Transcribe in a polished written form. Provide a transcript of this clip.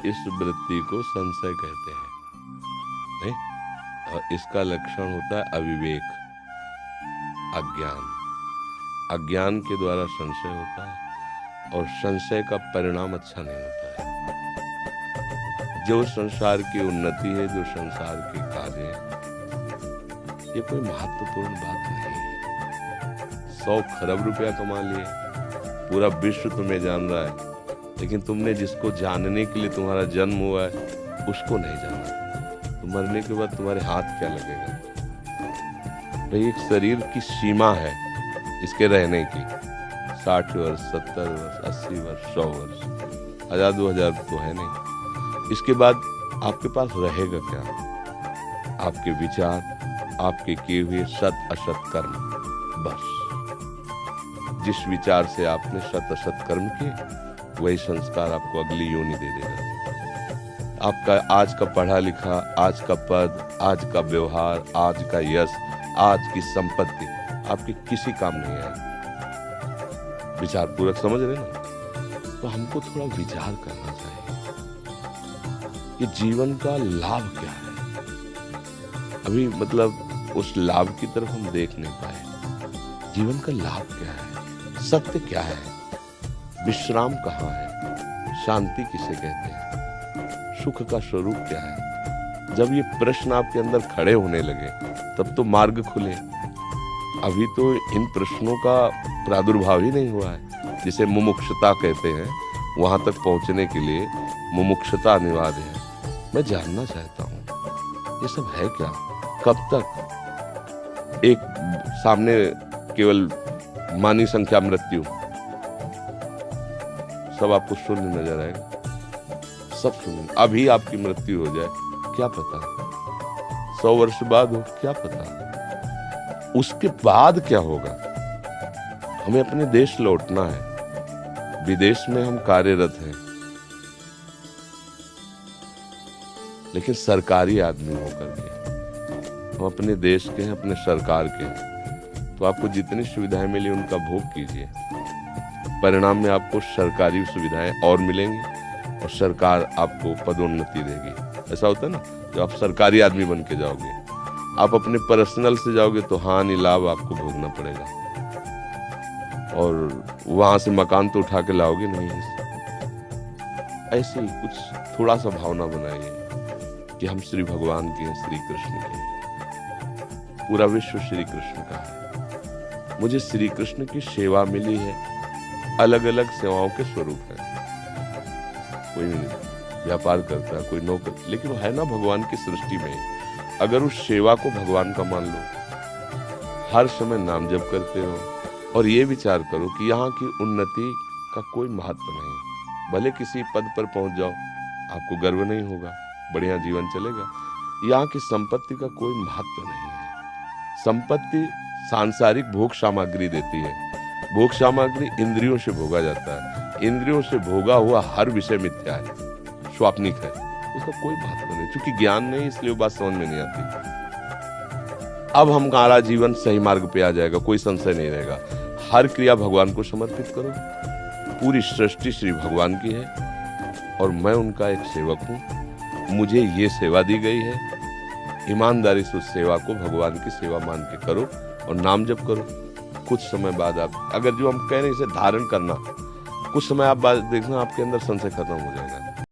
इस वृत्ति को संशय कहते हैं, नहीं? और इसका लक्षण होता है अविवेक, अज्ञान। अज्ञान के द्वारा संशय होता है और संशय का परिणाम अच्छा नहीं होता है। जो संसार की उन्नति है, जो संसार के कार्य है, ये कोई महत्वपूर्ण बात नहीं है। 100 खरब रुपया कमा लिए, पूरा विश्व तुम्हें जान रहा है, लेकिन तुमने जिसको जानने के लिए तुम्हारा जन्म हुआ है उसको नहीं जाना। तो मरने के बाद तुम्हारे हाथ क्या लगेगा? भाई, एक शरीर की सीमा है इसके रहने की, 60 वर्ष, 70 वर्ष, 80 वर्ष, 100 वर्ष, 1000 2000 तो है नहीं। इसके बाद आपके पास रहेगा क्या? आपके विचार, आपके किए हुए सत असत कर्म, बस। जिस विचार से आपने सत असत कर्म किए, वही संस्कार आपको अगली योनि दे देगा। आपका आज का पढ़ा लिखा, आज का पद, आज का व्यवहार, आज का यश, आज की संपत्ति आपके किसी काम नहीं आएगी। विचार पूर्वक समझ रहे ना? तो हमको थोड़ा विचार करना चाहिए कि जीवन का लाभ क्या है। अभी मतलब उस लाभ की तरफ हम देख नहीं पाए। जीवन का लाभ क्या है? सत्य क्या है? विश्राम कहाँ है? शांति किसे कहते हैं? सुख का स्वरूप क्या है? जब ये प्रश्न आपके अंदर खड़े होने लगे तब तो मार्ग खुले। अभी तो इन प्रश्नों का प्रादुर्भाव ही नहीं हुआ है। जिसे मुमुक्षुता कहते हैं, वहां तक पहुंचने के लिए मुमुक्षुता अनिवार्य है। मैं जानना चाहता हूं ये सब है क्या? कब तक? एक सामने केवल मानी संख्या मृत्यु, सब आपको शून्य नजर आएगा, सब शून्य। अभी आपकी मृत्यु हो जाए, क्या पता? 100 वर्ष बाद हो, क्या पता? उसके बाद क्या होगा? हमें अपने देश लौटना है। विदेश में हम कार्यरत हैं, लेकिन सरकारी आदमी होकर के हम अपने देश के हैं, अपने सरकार के हैं। तो आपको जितनी सुविधाएं मिली उनका भोग कीजिए। परिणाम में आपको सरकारी सुविधाएं और मिलेंगी और सरकार आपको पदोन्नति देगी। ऐसा होता है ना, जब आप सरकारी आदमी बन के जाओगे, आप अपने पर्सनल से जाओगे तो हानि लाभ आपको भोगना पड़ेगा। और वहां से मकान तो उठा के लाओगे नहीं। ऐसे ही कुछ थोड़ा सा भावना बनाइए कि हम श्री भगवान के हैं, श्री कृष्ण के हैं। पूरा विश्व श्री कृष्ण का है। मुझे श्री कृष्ण की सेवा मिली है। अलग अलग सेवाओं के स्वरूप है। कोई व्यापार करता है, कोई नौकर, लेकिन वो है ना भगवान की सृष्टि में। अगर उस सेवा को भगवान का मान लो, हर समय नाम जप करते हो और ये विचार करो कि यहाँ की उन्नति का कोई महत्व नहीं। भले किसी पद पर पहुंच जाओ, आपको गर्व नहीं होगा, बढ़िया जीवन चलेगा। यहाँ की संपत्ति का कोई महत्व नहीं है। संपत्ति सांसारिक भोग सामग्री देती है। भोग सामग्री इंद्रियों से भोगा जाता है। इंद्रियों से भोगा हुआ हर विषय मिथ्या है, स्वाप्निक है, उसका कोई महत्व नहीं। क्योंकि ज्ञान नहीं, इसलिए वो बात समझ में नहीं आती। अब हमारा जीवन सही मार्ग पे आ जाएगा, कोई संशय नहीं रहेगा। हर क्रिया भगवान को समर्पित करो। पूरी सृष्टि श्री भगवान की है और मैं उनका एक सेवक हूँ। मुझे ये सेवा दी गई है। ईमानदारी से उस सेवा को भगवान की सेवा मान के करो और नाम जप करो। कुछ समय बाद आप, अगर जो हम कह रहे हैं इसे धारण करना, कुछ समय आप बाद देखना आपके अंदर संशय खत्म हो जाएगा।